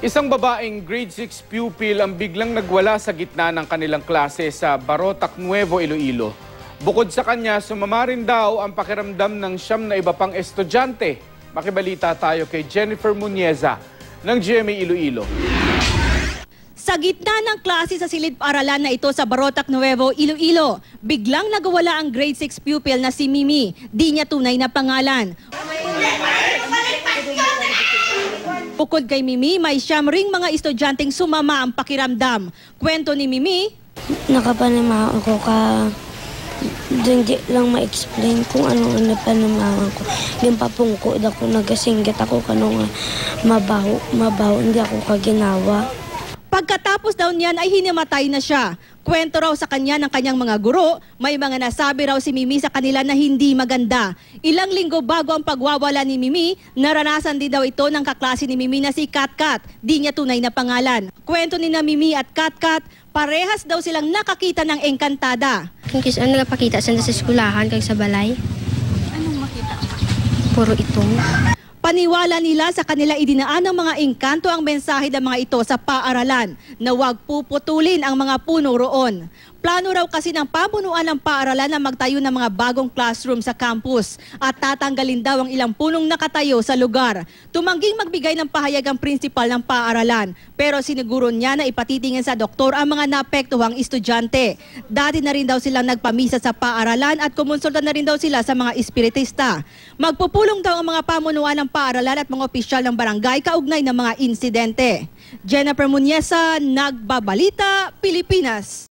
Isang babaeng grade 6 pupil ang biglang nagwala sa gitna ng kanilang klase sa Barotac Nuevo, Iloilo. Bukod sa kanya, sumama rin daw ang pakiramdam ng 9 na iba pang estudyante. Makibalita tayo kay Jennifer Munieza ng GMA Iloilo. Sa gitna ng klase sa silid-paaralan na ito sa Barotac Nuevo, Iloilo, biglang nagwala ang grade 6 pupil na si Mimi. Di niya tunay na pangalan. Bukod kay Mimi, may 9 ring mga estudyanteng sumama ang pakiramdam. Kwento ni Mimi, nakapanama ako hindi lang ma-explain kung ano panamahan ko. Yung papungkod ako, nagasinggat ako kanong mabaho, hindi ako kaginawa. pagkatapos daw niyan ay hinimatay na siya. Kwento raw sa kanya ng kanyang mga guro, may mga nasabi raw si Mimi sa kanila na hindi maganda. Ilang linggo bago ang pagwawala ni Mimi, naranasan din daw ito ng kaklase ni Mimi na si Katkat. Di niya tunay na pangalan. Kwento ni na Mimi at Katkat, parehas daw silang nakakita ng engkantada. Kung ano nagpakita sa eskulahan kag sa balay. Anong makita? Puro itong. Paniwala nila sa kanila idinaan ng mga engkanto ang mensahe ng mga ito sa paaralan na huwag puputulin ang mga puno roon. Plano raw kasi ng pamunuan ng paaralan na magtayo ng mga bagong classroom sa campus at tatanggalin daw ang ilang punong nakatayo sa lugar. Tumangging magbigay ng pahayag ang prinsipal ng paaralan pero siniguro niya na ipatitingin sa doktor ang mga naapektuhang estudyante. Dati na rin daw silang nagpamisa sa paaralan at kumonsulta na rin daw sila sa mga espiritista. Magpupulong daw ang mga pamunuan ng paaralan at mga opisyal ng barangay kaugnay ng mga insidente. Jennifer Munieza, Nagbabalita, Pilipinas.